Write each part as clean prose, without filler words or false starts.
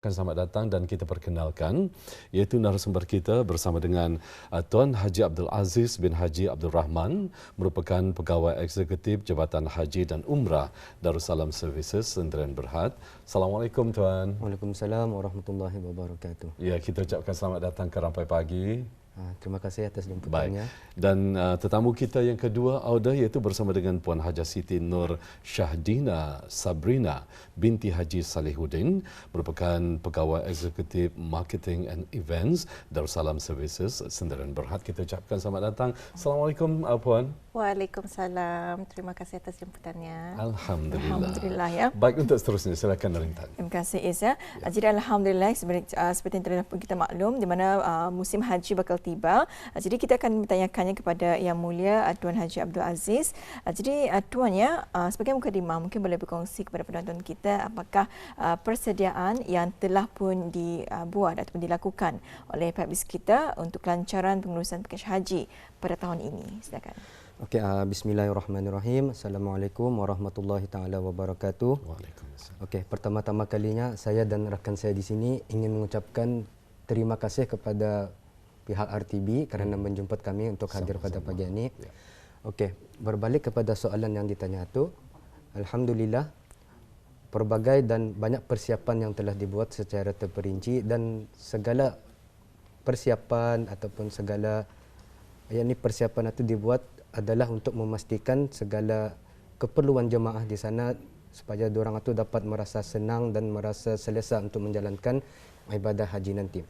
Selamat datang dan kita perkenalkan iaitu narasumber kita bersama dengan Tuan Haji Abdul Aziz bin Haji Abdul Rahman merupakan pegawai eksekutif Jabatan Haji dan Umrah Darussalam Services Sdn Berhad. Assalamualaikum Tuan. Waalaikumsalam warahmatullahi wabarakatuh. Ya, kita ucapkan selamat datang ke Rampai Pagi. Terima kasih atas jemputannya. Baik. Dan tetamu kita yang kedua Auda iaitu bersama dengan Puan Hajah Siti Nur Syahdina Sabrina binti Haji Salihuddin merupakan pegawai eksekutif Marketing and Events Darussalam Services Sdn Berhad. Kita ucapkan selamat datang. Assalamualaikum Puan. Waalaikumsalam. Terima kasih atas jemputannya. Alhamdulillah. Alhamdulillah ya. Baik, untuk seterusnya silakan Narintan. Terima kasih Is ya. Jadi alhamdulillah seperti yang telah kita maklum di mana musim haji bakal tiba. Jadi kita akan bertanyakannya kepada Yang Mulia Tuan Haji Abdul Aziz. Jadi Tuan ya, sebagai mukadimah mungkin boleh berkongsi kepada penonton kita apakah persediaan yang telah pun dibuat ataupun dilakukan oleh pihak BIS kita untuk kelancaran pengurusan pakej haji pada tahun ini. Silakan. Okey, bismillahirrahmanirrahim. Assalamualaikum warahmatullahi taala wabarakatuh. Waalaikumsalam. Okey, pertama-tama kalinya saya dan rakan saya di sini ingin mengucapkan terima kasih kepada pihak RTB kerana menjemput kami untuk hadir pada pagi ini. Ya. Okey, berbalik kepada soalan yang ditanya itu, alhamdulillah pelbagai dan banyak persiapan yang telah dibuat secara terperinci dan segala persiapan ataupun segala persiapan itu dibuat adalah untuk memastikan segala keperluan jemaah di sana supaya diorang itu dapat merasa senang dan merasa selesa untuk menjalankan ibadah haji nanti.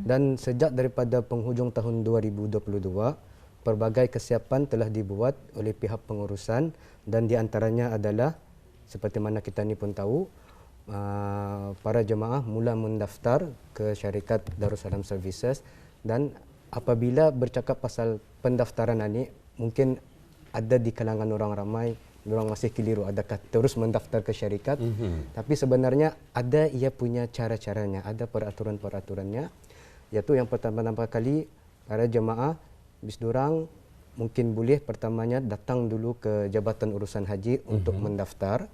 Dan sejak daripada penghujung tahun 2022, pelbagai kesiapan telah dibuat oleh pihak pengurusan dan di antaranya adalah seperti mana kita ni pun tahu, para jemaah mula mendaftar ke syarikat Darussalam Services dan apabila bercakap pasal pendaftaran ini, mungkin ada di kalangan orang ramai, orang masih keliru adakah terus mendaftar ke syarikat. Tapi sebenarnya ada ia punya cara-caranya, ada peraturan-peraturannya. Iaitu yang pertama-tama kali para jemaah bis dorang mungkin boleh pertamanya datang dulu ke Jabatan Urusan Haji untuk mendaftar,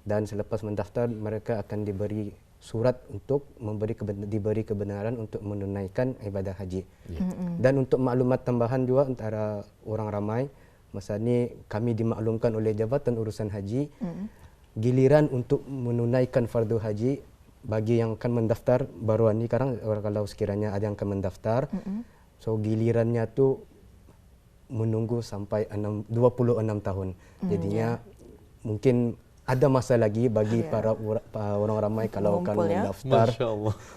dan selepas mendaftar mereka akan diberi surat untuk diberi kebenaran untuk menunaikan ibadah haji. Dan untuk maklumat tambahan juga antara orang ramai, masa ni kami dimaklumkan oleh Jabatan Urusan Haji, giliran untuk menunaikan fardu haji bagi yang akan mendaftar baru ni sekarang, kalau sekiranya ada yang akan mendaftar, so gilirannya tu menunggu sampai 26 tahun. Jadinya mungkin ada masa lagi bagi para orang ramai kalau akan mendaftar.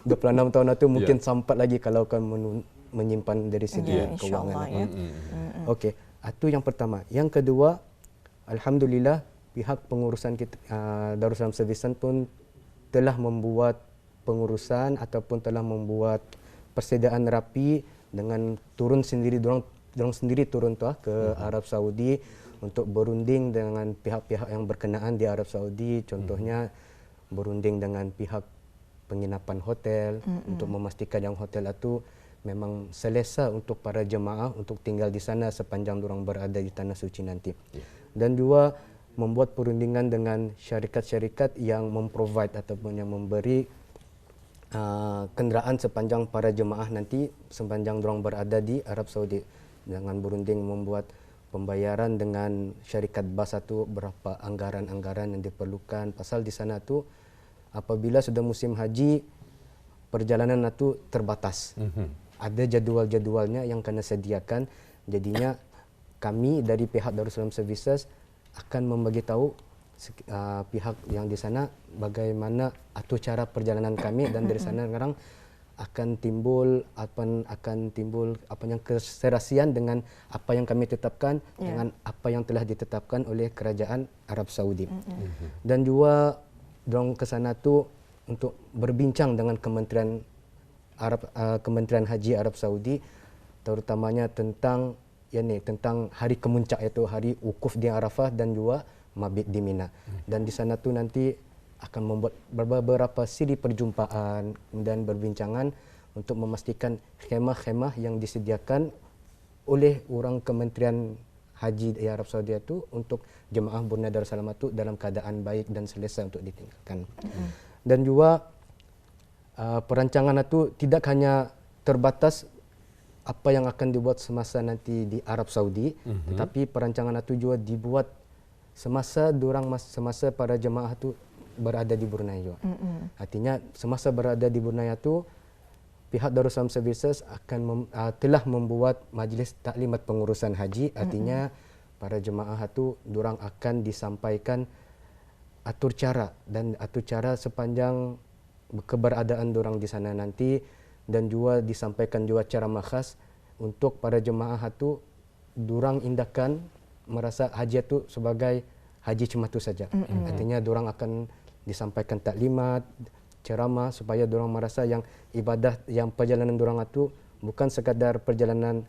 26 tahun itu mungkin sempat lagi kalau akan menyimpan dari segi kewangan. Okey, itu yang pertama. Yang kedua, alhamdulillah pihak pengurusan kita Darussalam Services pun telah membuat pengurusan ataupun telah membuat persediaan rapi dengan turun sendiri, dorang sendiri turun ke Arab Saudi untuk berunding dengan pihak-pihak yang berkenaan di Arab Saudi, contohnya berunding dengan pihak penginapan hotel untuk memastikan yang hotel itu memang selesa untuk para jemaah untuk tinggal di sana sepanjang diorang berada di tanah suci nanti. Dan juga membuat perundingan dengan syarikat-syarikat yang memprovide ataupun yang memberi kenderaan sepanjang para jemaah nanti sepanjang diorang berada di Arab Saudi, dengan berunding membuat pembayaran dengan syarikat bas itu berapa anggaran-anggaran yang diperlukan. Pasal di sana tu apabila sudah musim haji, perjalanan itu terbatas. Ada jadual-jadualnya yang kena sediakan. Jadinya kami dari pihak Darussalam Services akan membagi tahu pihak yang di sana bagaimana atau cara perjalanan kami, dan dari sana sekarang akan timbul yang keserasian dengan apa yang kami tetapkan dengan apa yang telah ditetapkan oleh kerajaan Arab Saudi. Dan juga dorong ke sana tu untuk berbincang dengan Kementerian Haji Arab Saudi, terutamanya tentang hari kemuncak, iaitu hari wukuf di Arafah dan juga mabit di Mina. Dan di sana tu nanti akan membuat beberapa siri perjumpaan dan berbincangan untuk memastikan khemah-khemah yang disediakan oleh orang Kementerian Haji di Arab Saudi itu untuk jemaah Brunei Darussalam itu dalam keadaan baik dan selesa untuk ditinggalkan. Dan juga perancangan itu tidak hanya terbatas apa yang akan dibuat semasa nanti di Arab Saudi, tetapi perancangan itu juga dibuat semasa para jemaah itu berada di Brunei juga. Artinya semasa berada di Brunei itu pihak Darussalam Services telah membuat majlis taklimat pengurusan haji. Artinya para jemaah itu durang akan disampaikan atur cara sepanjang keberadaan durang di sana nanti, dan juga disampaikan juga ceramah khas untuk para jemaah itu durang indahkan merasa haji itu sebagai haji cuma itu saja. Artinya durang akan disampaikan taklimat, ceramah supaya durang merasa yang ibadah, yang perjalanan durang itu bukan sekadar perjalanan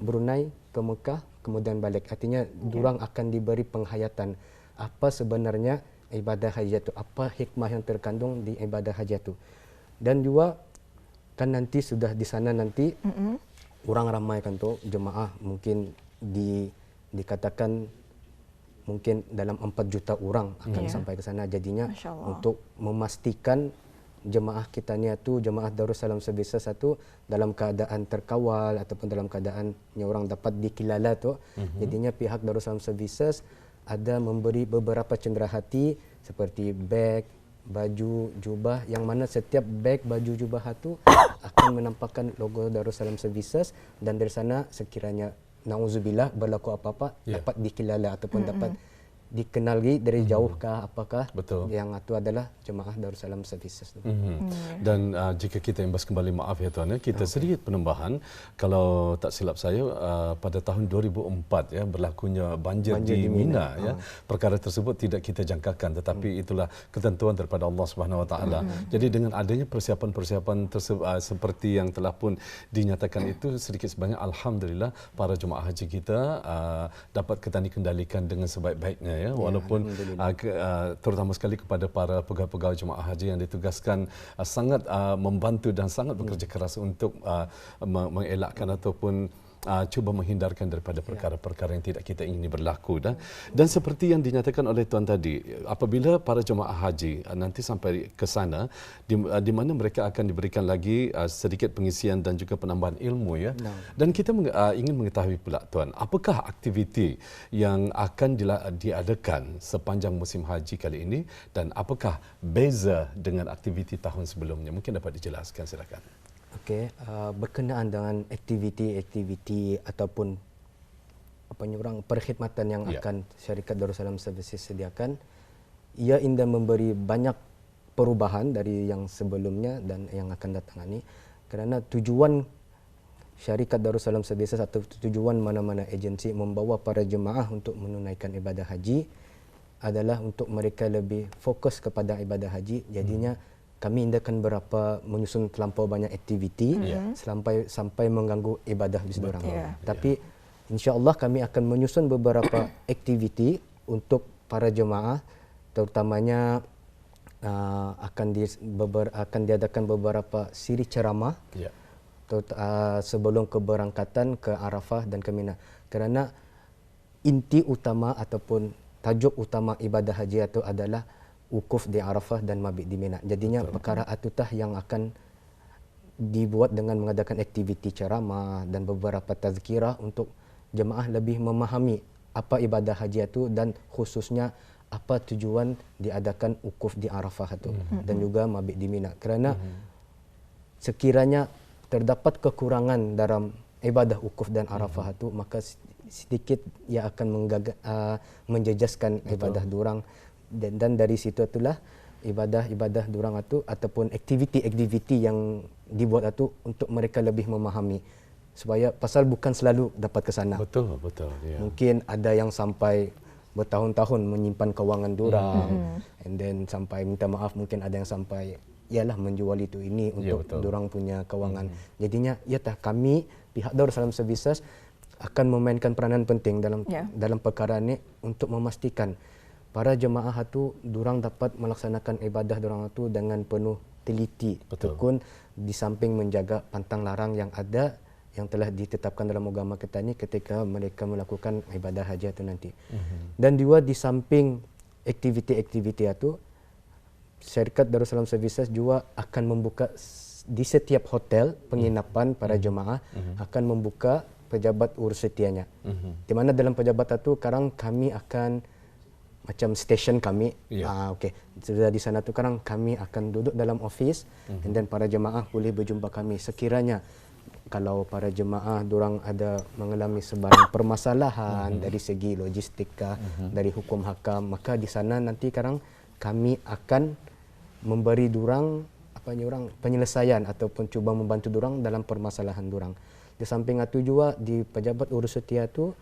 Brunei ke Mekah kemudian balik. Artinya durang akan diberi penghayatan apa sebenarnya ibadah haji itu, apa hikmah yang terkandung di ibadah haji itu. Dan juga kan nanti sudah di sana nanti orang ramai kan tuh jemaah, mungkin dikatakan mungkin dalam 4 juta orang akan sampai ke sana. Jadinya untuk memastikan jemaah kita ni tu, jemaah Darussalam Services satu dalam keadaan terkawal ataupun dalam keadaan orang dapat dikilala tu, jadinya pihak Darussalam Services ada memberi beberapa cenderahati seperti beg, baju, jubah, yang mana setiap beg, baju, jubah itu akan menampakkan logo Darussalam Services, dan dari sana sekiranya nauzubillah berlaku apa-apa dapat dikilala ataupun dapat dikenali dari jauh kah apakah yang itu adalah jemaah Darussalam Services. Dan jika kita imbas kembali, maaf ya tuan, kita sedikit penambahan, kalau tak silap saya pada tahun 2004 ya berlakunya banjir di Mina ya. Perkara tersebut tidak kita jangkakan, tetapi itulah ketentuan daripada Allah Subhanahu Wa Taala. Jadi dengan adanya persiapan-persiapan seperti yang telah pun dinyatakan itu, sedikit sebanyak alhamdulillah para jemaah haji kita dapat kita dikendalikan dengan sebaik-baiknya ya, walaupun terutama sekali kepada para pegawai-pegawai jemaah haji yang ditugaskan sangat membantu dan sangat bekerja keras untuk mengelakkan ataupun cuba menghindarkan daripada perkara-perkara yang tidak kita ingini berlaku. Dan seperti yang dinyatakan oleh tuan tadi, apabila para jemaah haji nanti sampai ke sana, di mana mereka akan diberikan lagi sedikit pengisian dan juga penambahan ilmu ya. Dan kita ingin mengetahui pula tuan, apakah aktiviti yang akan diadakan sepanjang musim haji kali ini, dan apakah beza dengan aktiviti tahun sebelumnya? Mungkin dapat dijelaskan, silakan. Okey, berkenaan dengan aktiviti ataupun perkhidmatan yang akan syarikat Darussalam Services sediakan, ia indah memberi banyak perubahan dari yang sebelumnya dan yang akan datang ini, kerana tujuan syarikat Darussalam Services atau tujuan mana-mana agensi membawa para jemaah untuk menunaikan ibadah haji adalah untuk mereka lebih fokus kepada ibadah haji. Jadinya kami indahkan menyusun terlampau banyak aktiviti sampai mengganggu ibadah bis dorang. Tapi insya-Allah kami akan menyusun beberapa aktiviti untuk para jemaah, terutamanya akan diadakan beberapa siri ceramah sebelum keberangkatan ke Arafah dan ke Mina. Kerana inti utama ataupun tajuk utama ibadah haji itu adalah wukuf di Arafah dan mabit di Mina. Jadinya perkara atutah yang akan dibuat dengan mengadakan aktiviti ceramah dan beberapa tazkirah untuk jemaah lebih memahami apa ibadah haji itu dan khususnya apa tujuan diadakan wukuf di Arafah itu dan juga mabit di Mina. Kerana sekiranya terdapat kekurangan dalam ibadah wukuf dan Arafah itu, maka sedikit ia akan menjejaskan ibadah durang. Dan dari situ itulah ibadah durang itu ataupun aktiviti yang dibuat itu untuk mereka lebih memahami, supaya pasal bukan selalu dapat ke sana. Betul. Ya. Mungkin ada yang sampai bertahun-tahun menyimpan kewangan durang, and then sampai minta maaf, mungkin ada yang sampai ialah menjual itu ini untuk durang punya kewangan. Jadinya kami pihak Darussalam Services akan memainkan peranan penting dalam perkara ini untuk memastikan para jemaah itu durang dapat melaksanakan ibadah durang itu dengan penuh teliti, tekun, di samping menjaga pantang larang yang ada yang telah ditetapkan dalam agama kita ini ketika mereka melakukan ibadah haji itu nanti. Dan juga di samping aktiviti-aktiviti itu, Syarikat Darussalam Services juga akan membuka di setiap hotel penginapan para jemaah akan membuka pejabat urus setianya. Di mana dalam pejabat itu sekarang kami akan macam stesen kami. Okey. Sudah di sana tu sekarang kami akan duduk dalam office and then para jemaah boleh berjumpa kami sekiranya kalau para jemaah dorang ada mengalami sebarang permasalahan dari segi logistika, dari hukum hakam, maka di sana nanti sekarang kami akan memberi dorang penyelesaian ataupun cuba membantu dorang dalam permasalahan dorang. Di samping itu juga di pejabat urus setia tu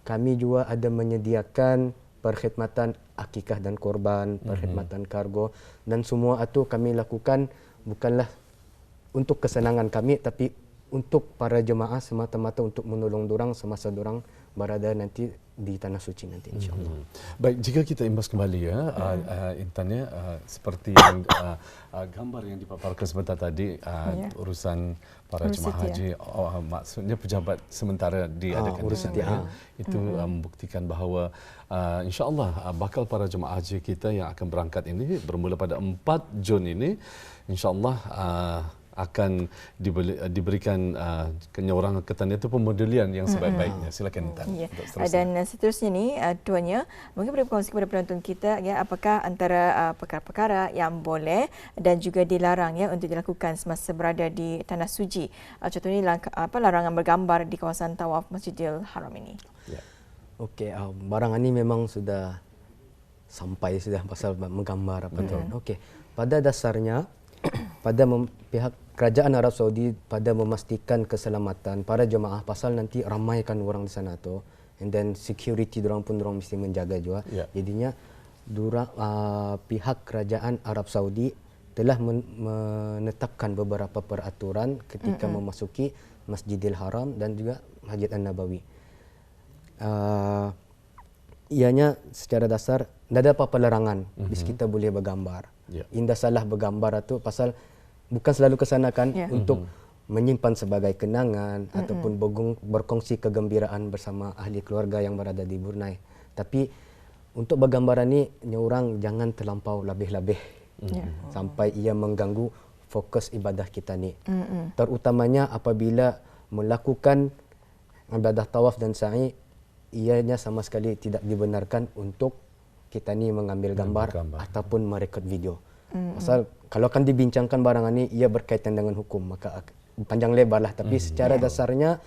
kami juga ada menyediakan perkhidmatan akikah dan korban, perkhidmatan kargo dan semua itu kami lakukan bukanlah untuk kesenangan kami tapi untuk para jemaah semata-mata untuk menolong dorang semasa dorang berada nanti di tanah suci nanti insya-Allah. Baik, jika kita imbas kembali Intan seperti yang gambar yang dipaparkan sebentar tadi urusan para jemaah haji maksudnya pejabat sementara diadakan di sana itu membuktikan bahawa insya-Allah bakal para jemaah haji kita yang akan berangkat ini bermula pada 4 Jun ini insya-Allah akan diberikan orang ketannya itu pemodelan yang sebaik-baiknya. Silakan Intan. Dan seterusnya ni tuannya mungkin boleh berkongsi kepada penonton kita apakah antara perkara-perkara yang boleh dan juga dilarang untuk dilakukan semasa berada di tanah suci. Contohnya larangan bergambar di kawasan tawaf Masjidil Haram ini. Okey, barang ini memang sudah sampai pasal menggambar Okey, pada dasarnya pada pihak kerajaan Arab Saudi pada memastikan keselamatan para jemaah pasal nanti ramaikan orang di sana tu and then security dorang pun dorang mesti menjaga juga. Jadinya pihak kerajaan Arab Saudi telah menetapkan beberapa peraturan ketika memasuki Masjidil Haram dan juga Masjid An-Nabawi. Ianya secara dasar tidak ada apa-apa larangan kita boleh bergambar. Indah salah bergambar itu pasal bukan selalu kesanakan untuk menyimpan sebagai kenangan ataupun berkongsi kegembiraan bersama ahli keluarga yang berada di Brunei. Tapi untuk bergambar ini orang jangan terlampau lebih-lebih sampai ia mengganggu fokus ibadah kita ni. Terutamanya apabila melakukan ibadah tawaf dan sa'i ianya sama sekali tidak dibenarkan untuk kita ni mengambil gambar ataupun merekod video. Pasal kalau akan dibincangkan barang ini ia berkaitan dengan hukum maka panjang lebarlah tapi secara dasarnya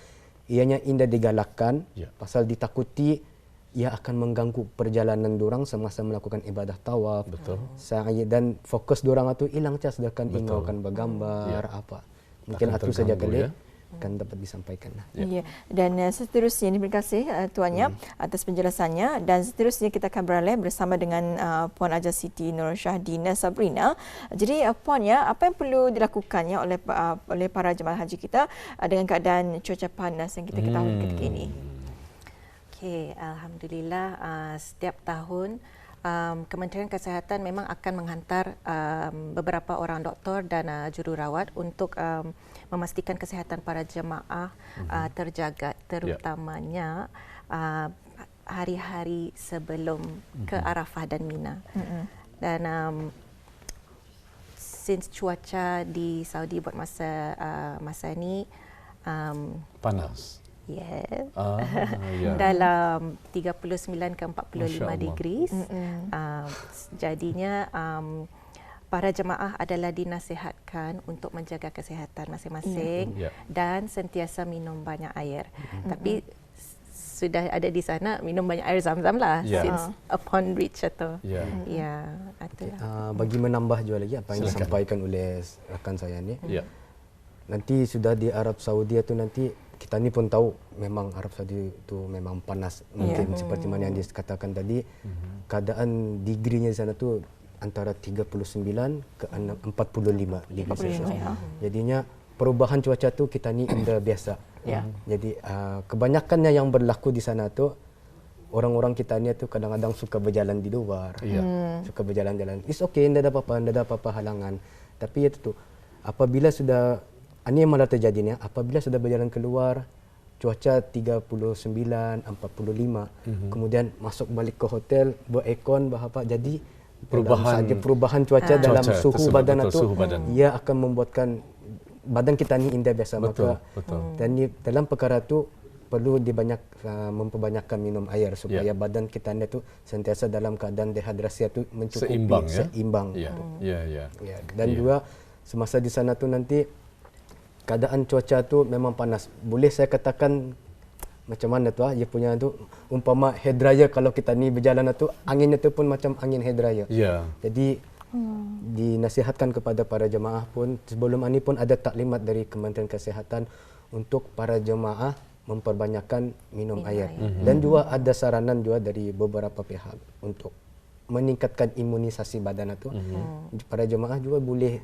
ianya indah digalakkan pasal ditakuti ia akan mengganggu perjalanan dorang semasa melakukan ibadah tawaf. Sa'i dan fokus dorang itu hilang sedangkan ingaukan bergambar apa. Mungkin itu saja kali akan dapat disampaikan. Dan seterusnya terima kasih tuannya atas penjelasannya dan seterusnya kita akan beralih bersama dengan Puan Haja Siti Nur Syahdina Sabrina. Jadi puannya apa yang perlu dilakukannya oleh para jemaah haji kita dengan keadaan cuaca panas yang kita ketahui ketika ini? Okey, alhamdulillah setiap tahun Kementerian Kesihatan memang akan menghantar beberapa orang doktor dan jururawat untuk memastikan kesihatan para jemaah terjaga terutamanya hari-hari sebelum ke Arafah dan Mina. Dan since cuaca di Saudi buat masa ni panas. Dalam 39 ke 45 degrees. Jadinya para jemaah adalah dinasihatkan untuk menjaga kesihatan masing-masing dan sentiasa minum banyak air. Tapi sudah ada di sana minum banyak air zam-zam lah since upon reach atau bagi menambah juga lagi apa yang disampaikan oleh rakan saya ni. Nanti sudah di Arab Saudi itu nanti kita ni pun tahu memang Arab Saudi itu memang panas mungkin seperti mana yang dikatakan tadi keadaan degree-nya di sana tu antara 39 ke 45 degree Celsius. Jadinya perubahan cuaca tu kita ni indah biasa. Jadi kebanyakannya yang berlaku di sana tu orang-orang kita ni tu kadang-kadang suka berjalan di luar. Suka berjalan-jalan. It's okay, tidak ada apa-apa halangan. Tapi itu tu apabila sudah ini yang malah terjadinya apabila sudah berjalan keluar cuaca 39, 45 kemudian masuk balik ke hotel beraircon berapa jadi perubahan cuaca dalam suhu badan itu, ia akan membuatkan badan kita ni indah biasa. Betul, Maka betul. dan dalam perkara itu perlu memperbanyakkan minum air supaya badan kita ni tu sentiasa dalam keadaan dehidrasi itu mencukupi, seimbang. Dan juga semasa di sana tu nanti keadaan cuaca tu memang panas. Boleh saya katakan macam mana tu dia punya tu umpama hair dryer, kalau kita ni berjalan tu anginnya tu pun macam angin hair dryer. Jadi dinasihatkan kepada para jemaah pun sebelum ini pun ada taklimat dari Kementerian Kesihatan untuk para jemaah memperbanyakkan minum air. Dan juga ada saranan juga dari beberapa pihak untuk meningkatkan imunisasi badan itu. Para jemaah juga boleh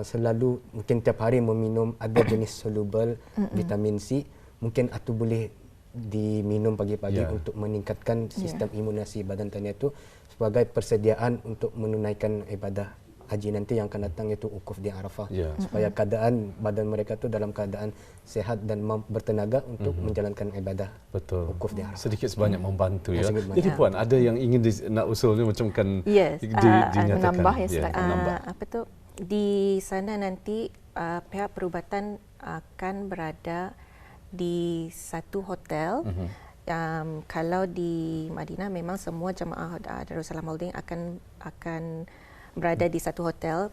selalu mungkin tiap hari meminum ada jenis soluble vitamin C, mungkin atau boleh diminum pagi-pagi untuk meningkatkan sistem imunisasi badan tadi itu sebagai persediaan untuk menunaikan ibadah haji nanti yang akan datang, iaitu wukuf di Arafah, supaya keadaan badan mereka tu dalam keadaan sehat dan bertenaga untuk menjalankan ibadah wukuf di Arafah. Sedikit sebanyak membantu ya. Jadi Puan, ada yang ingin nak usul ni macam kan dinyatakan menambah apa tu di sana nanti pihak perubatan akan berada di satu hotel. Kalau di Madinah memang semua jemaah Darussalam Holding akan berada di satu hotel,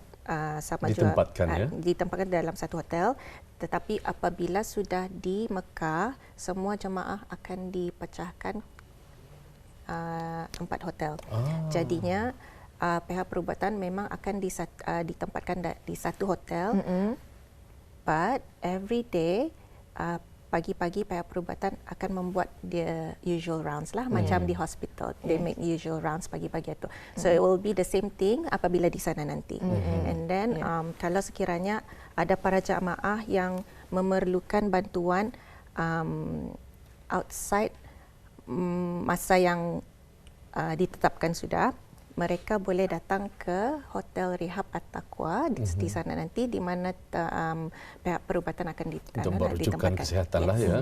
sama ditempatkan dalam satu hotel. Tetapi apabila sudah di Mekah, semua jemaah akan dipecahkan 4 hotel. Jadinya pihak perubatan memang akan ditempatkan di satu hotel, but every day pagi-pagi pihak perubatan akan membuat the usual rounds lah, macam di hospital, they make usual rounds pagi-pagi itu. So it will be the same thing apabila di sana nanti. And then kalau sekiranya ada para jamaah yang memerlukan bantuan outside masa yang ditetapkan sudah, mereka boleh datang ke Hotel Rehab At-Taqwa di sana nanti, di mana pihak perubatan akan untuk merujukan kesihatan lah ya.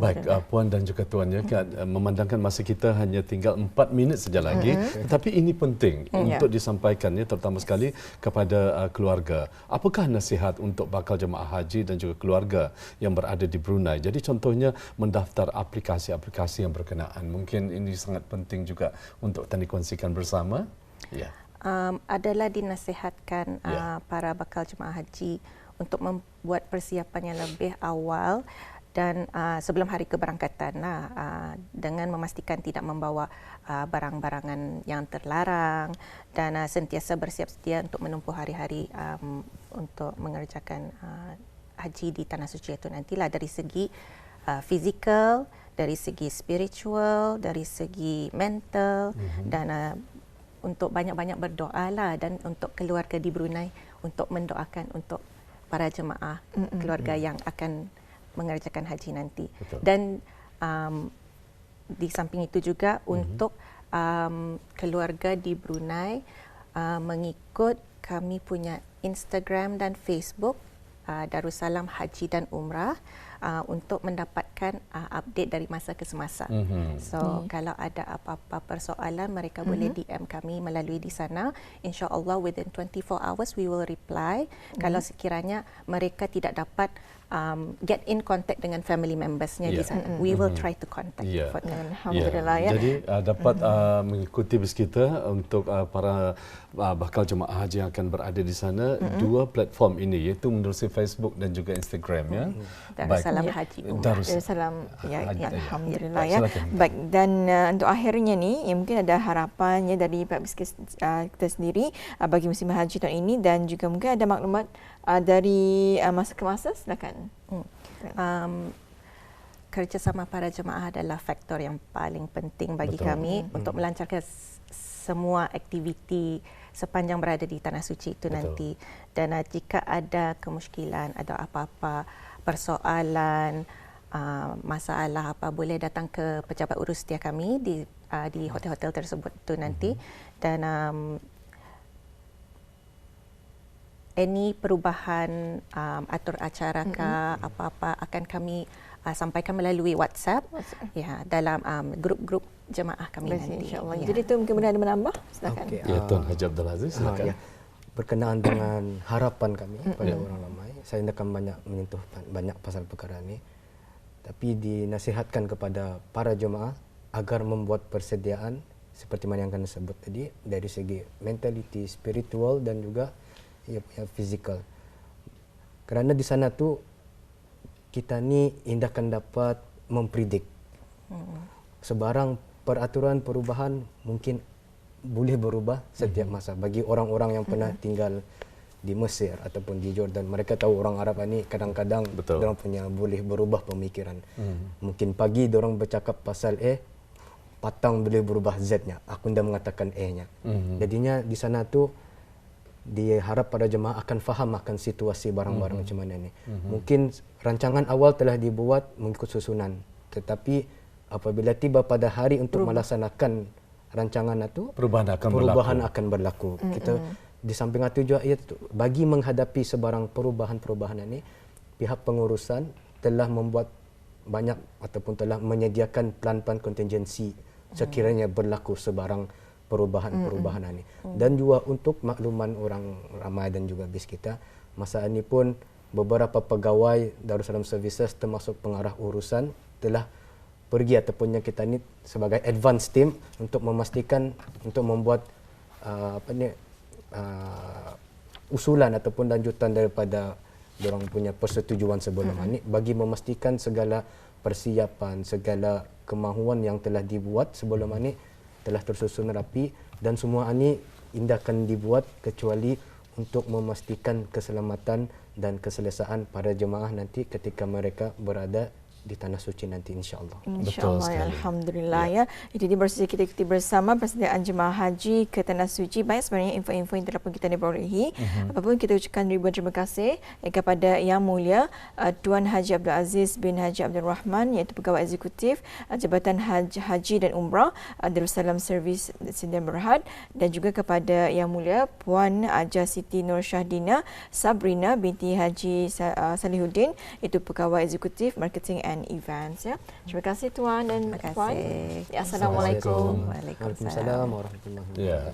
Baik Puan dan juga Tuan ya, memandangkan masa kita hanya tinggal 4 minit saja lagi, tapi ini penting untuk disampaikan ya, terutama sekali kepada keluarga. Apakah nasihat untuk bakal jemaah haji dan juga keluarga yang berada di Brunei? Jadi contohnya mendaftar aplikasi-aplikasi yang berkenaan. Mungkin ini sangat penting juga untuk kita dikongsikan bersama. Adalah dinasihatkan para bakal jemaah haji untuk membuat persiapan yang lebih awal dan sebelum hari keberangkatan dengan memastikan tidak membawa barang-barangan yang terlarang dan sentiasa bersiap sedia untuk menempuh hari-hari untuk mengerjakan haji di Tanah Suci itu nantilah, dari segi fizikal, dari segi spiritual, dari segi mental, dan untuk banyak-banyak berdoa lah, dan untuk keluarga di Brunei untuk mendoakan untuk para jemaah keluarga yang akan mengerjakan haji nanti. Dan di samping itu juga untuk keluarga di Brunei mengikut kami punya Instagram dan Facebook Darussalam Haji dan Umrah untuk mendapatkan update dari masa ke semasa. So kalau ada apa-apa persoalan, mereka boleh DM kami melalui di sana. InsyaAllah within 24 hours we will reply. Kalau sekiranya mereka tidak dapat get in contact dengan family members-nya di sana, we will try to contact. Alhamdulillah ya. Jadi dapat mengikuti bis kita untuk para bakal jemaah haji yang akan berada di sana, 2 platform ini, iaitu menerusi Facebook dan juga Instagram ya. Darussalam Haji Darussalam alhamdulillah ya. Baik, dan untuk akhirnya ni mungkin ada harapannya dari Pak Biskis kita sendiri bagi musim haji tahun ini, dan juga mungkin ada maklumat dari masa ke masa, silakan. Kerjasama para jemaah adalah faktor yang paling penting bagi kami untuk melancarkan semua aktiviti sepanjang berada di Tanah Suci itu nanti. Dan jika ada kemusykilan, ada apa-apa persoalan, masalah apa, boleh datang ke pejabat urus setia kami di hotel-hotel tersebut itu nanti. Dan any perubahan atur acara ke apa-apa akan kami sampaikan melalui WhatsApp. Ya, dalam grup-grup jemaah kami nanti. InsyaAllah. Jadi tu mungkin ada menambah. Silakan. Okey, Ya, Tuan Haji Abdul Aziz, silakan. ya. Berkenaan dengan harapan kami pada orang ramai, saya akan banyak menyentuh banyak pasal perkara ini. Tapi dinasihatkan kepada para jemaah agar membuat persediaan seperti mana yang kami sebut tadi dari segi mentality, spiritual dan juga ia punya fizikal. Kerana di sana tu kita ni indah akan dapat mempredik sebarang peraturan perubahan mungkin boleh berubah setiap masa. Bagi orang-orang yang pernah tinggal di Mesir ataupun di Jordan, mereka tahu orang Arab ni kadang-kadang orang punya boleh berubah pemikiran. Mungkin pagi orang bercakap pasal A, patang boleh berubah Z-nya. Aku dah mengatakan A-nya. Jadinya di sana tu diharap para jemaah akan faham akan situasi barang-barang macam mana ni. Mungkin rancangan awal telah dibuat mengikut susunan, tetapi apabila tiba pada hari untuk melaksanakan rancangan itu, perubahan akan berlaku. Kita di samping itu juga bagi menghadapi sebarang perubahan-perubahan ini, pihak pengurusan telah membuat banyak ataupun telah menyediakan plan-plan kontingensi sekiranya berlaku sebarang perubahan-perubahan ini. Dan juga untuk makluman orang ramai dan juga bis kita, masa ini pun beberapa pegawai Darussalam Services termasuk pengarah urusan telah pergi ataupun yang kita ni sebagai advance team untuk memastikan untuk membuat usulan ataupun lanjutan daripada orang punya persetujuan sebelum ini bagi memastikan segala persiapan, segala kemahuan yang telah dibuat sebelum ini telah tersusun rapi dan semua ini indah akan dibuat kecuali untuk memastikan keselamatan dan keselesaan para jemaah nanti ketika mereka berada di tanah suci nanti, insya-Allah. InsyaAllah, ya, alhamdulillah ya. Jadi baru saja kita ikuti bersama persediaan jemaah haji ke tanah suci. Banyak sebenarnya info-info yang telah pun kita perolehi. Apapun kita ucapkan ribuan terima kasih kepada Yang Mulia Tuan Haji Abdul Aziz bin Haji Abdul Rahman, iaitu Pegawai Eksekutif Jabatan Haji dan Umrah Darussalam Servis Sdn Bhd, dan juga kepada Yang Mulia Puan Haja Siti Nur Syahdina Sabrina binti Haji Salihuddin, iaitu Pegawai Eksekutif Marketing and Events. Ya. Terima kasih Tuan dan Puan. Terima kasih. Assalamualaikum. Waalaikumsalam warahmatullahi wabarakatuh.